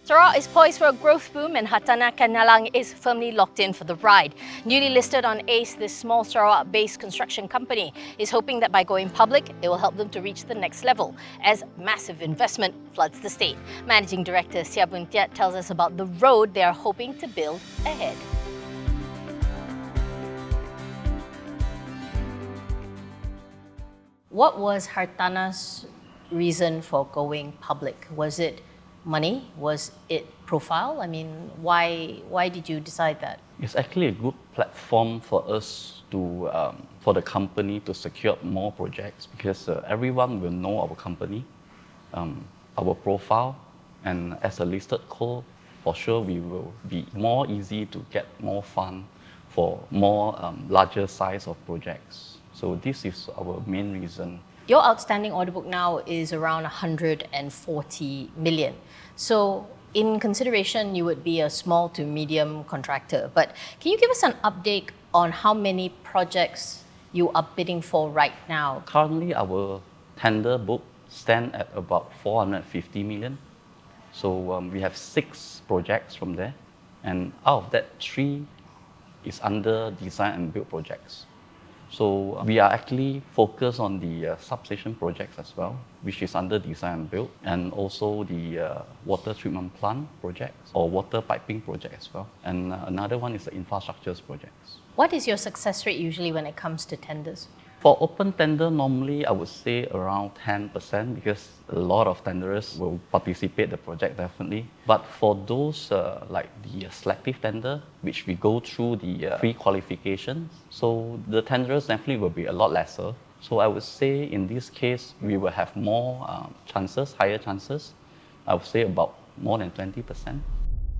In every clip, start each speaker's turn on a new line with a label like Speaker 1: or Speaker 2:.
Speaker 1: Sarawak is poised for a growth boom and Hartanah Kenyalang is firmly locked in for the ride. Newly listed on ACE, this small Sarawak-based construction company is hoping that by going public, it will help them to reach the next level as massive investment floods the state. Managing Director Seah Boon Tiat tells us about the road they are hoping to build ahead. What was Hartanah's reason for going public? Was it money? Was it profile? I mean, why did you decide that?
Speaker 2: It's actually a good platform for us to, for the company to secure more projects because everyone will know our company, our profile, and as a listed co, for sure we will be more easy to get more fund for more larger size of projects. So this is our main reason.
Speaker 1: Your outstanding order book now is around 140 million. So in consideration, you would be a small to medium contractor. But can you give us an update on how many projects you are bidding for right now?
Speaker 2: Currently, our tender book stands at about 450 million. So we have 6 projects from there. And out of that, 3 is under design and build projects. So we are actually focused on the substation projects as well, which is under design and build, and also the water treatment plant projects or water piping project as well. And another one is the infrastructures projects.
Speaker 1: What is your success rate usually when it comes to tenders?
Speaker 2: For open tender, normally I would say around 10% because a lot of tenderers will participate in the project definitely. But for those like the selective tender, which we go through the pre-qualification, so the tenderers definitely will be a lot lesser. So I would say in this case, we will have more chances, higher chances. I would say about more than 20%.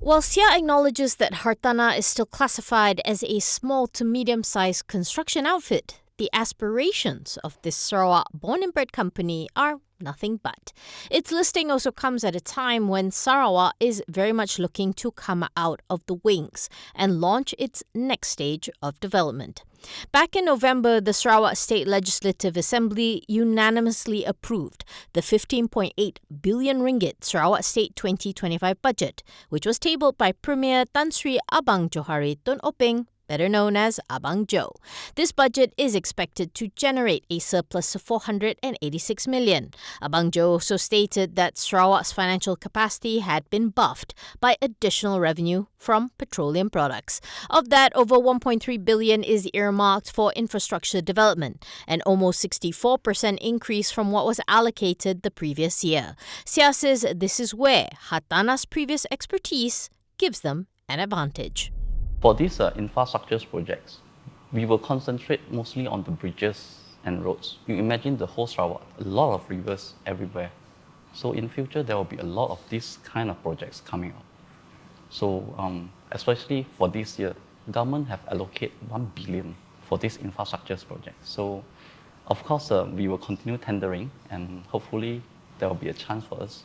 Speaker 1: While Seah acknowledges that Hartanah is still classified as a small to medium-sized construction outfit, the aspirations of this Sarawak-born and bred company are nothing but. Its listing also comes at a time when Sarawak is very much looking to come out of the wings and launch its next stage of development. Back in November, the Sarawak State Legislative Assembly unanimously approved the 15.8 billion ringgit Sarawak State 2025 budget, which was tabled by Premier Tan Sri Abang Johari Tun Openg, better known as Abang Joe. This budget is expected to generate a surplus of 486 million. Abang Joe also stated that Sarawak's financial capacity had been buffed by additional revenue from petroleum products. Of that, over 1.3 billion is earmarked for infrastructure development, an almost 64% increase from what was allocated the previous year. Seah says this is where Hartanah's previous expertise gives them an advantage.
Speaker 2: For these infrastructures projects, we will concentrate mostly on the bridges and roads. You imagine the whole Sarawak, a lot of rivers everywhere. So in future, there will be a lot of these kind of projects coming up. So especially for this year, government have allocated 1 billion for these infrastructures projects. So of course, we will continue tendering and hopefully there will be a chance for us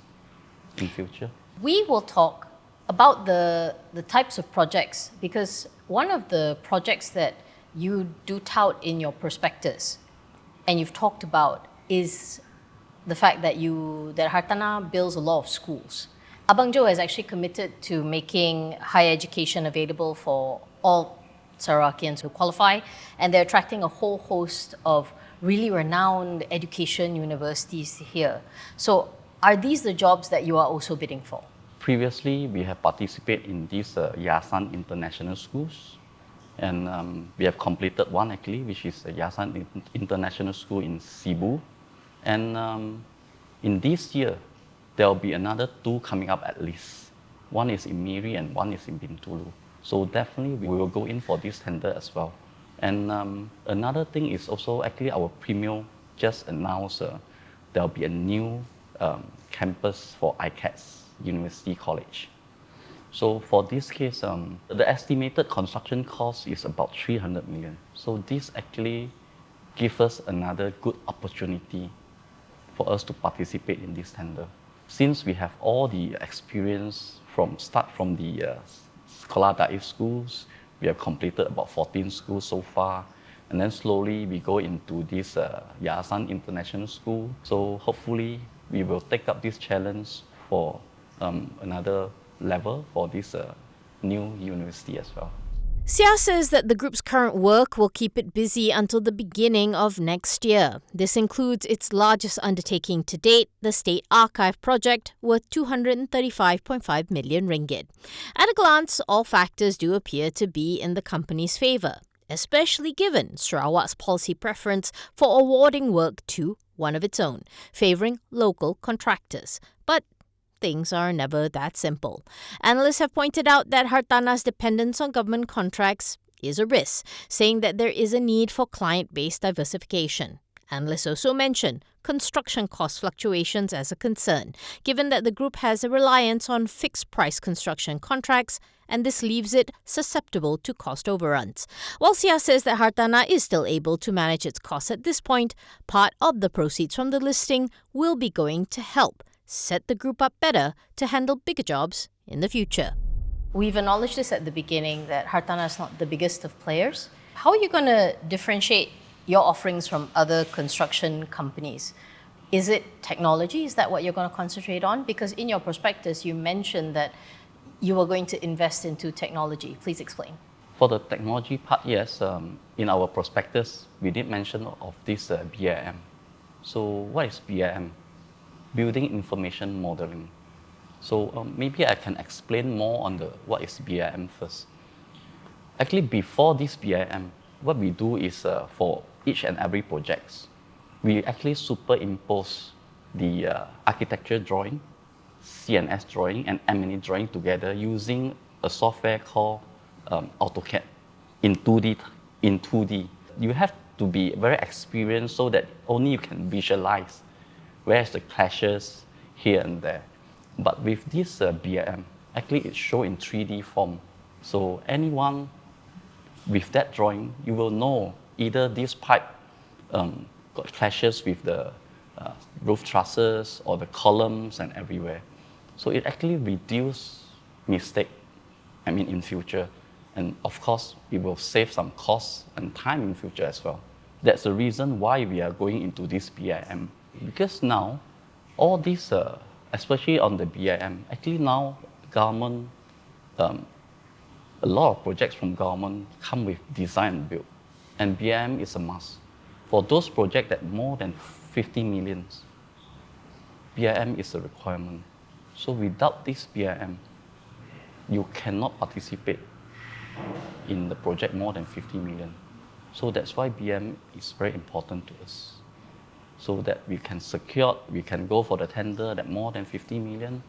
Speaker 2: in future.
Speaker 1: We will talk about the types of projects, because one of the projects that you do tout in your prospectus and you've talked about is the fact that Hartanah builds a lot of schools. Abang Joe has actually committed to making higher education available for all Sarawakians who qualify, and they're attracting a whole host of really renowned education universities here. So are these the jobs that you are also bidding for?
Speaker 2: Previously, we have participated in these Yasan International Schools, and we have completed one actually, which is the Yasan International School in Cebu. And in this year, there will be another 2 coming up at least. One is in Miri and one is in Bintulu. So definitely we will go in for this tender as well. And another thing is also actually our Premier just announced there will be a new campus for ICATS. University College. So for this case, the estimated construction cost is about 300 million. So this actually gives us another good opportunity for us to participate in this tender. Since we have all the experience from the Sekolah Daif schools, we have completed about 14 schools so far. And then slowly we go into this Yasan International School. So hopefully we will take up this challenge for another level for this new university as well.
Speaker 1: Seah says that the group's current work will keep it busy until the beginning of next year. This includes its largest undertaking to date, the State Archive project, worth 235.5 million ringgit. At a glance, all factors do appear to be in the company's favour, especially given Sarawak's policy preference for awarding work to one of its own, favouring local contractors. But things are never that simple. Analysts have pointed out that Hartanah's dependence on government contracts is a risk, saying that there is a need for client-based diversification. Analysts also mention construction cost fluctuations as a concern, given that the group has a reliance on fixed-price construction contracts, and this leaves it susceptible to cost overruns. While Seah says that Hartanah is still able to manage its costs at this point, part of the proceeds from the listing will be going to help set the group up better to handle bigger jobs in the future. We've acknowledged this at the beginning that Hartanah is not the biggest of players. How are you going to differentiate your offerings from other construction companies? Is it technology? Is that what you're going to concentrate on? Because in your prospectus, you mentioned that you were going to invest into technology. Please explain.
Speaker 2: For the technology part, yes, in our prospectus, we did mention of this BIM. So what is BIM? Building Information Modeling. So maybe I can explain more on what is BIM first. Actually, before this BIM, what we do is for each and every project, we actually superimpose the architecture drawing, CNS drawing, and M&E drawing together using a software called AutoCAD in 2D. You have to be very experienced so that only you can visualize where's the clashes here and there. But with this BIM, actually it's shown in 3D form. So anyone with that drawing, you will know either this pipe got clashes with the roof trusses or the columns and everywhere. So it actually reduces mistake, in future. And of course, it will save some costs and time in future as well. That's the reason why we are going into this BIM. Because now, all these, especially on the BIM, actually now government, a lot of projects from government come with design and build. And BIM is a must. For those projects that more than 50 million, BIM is a requirement. So without this BIM, you cannot participate in the project more than 50 million. So that's why BIM is very important to us. So that we can go for the tender that more than 50 million,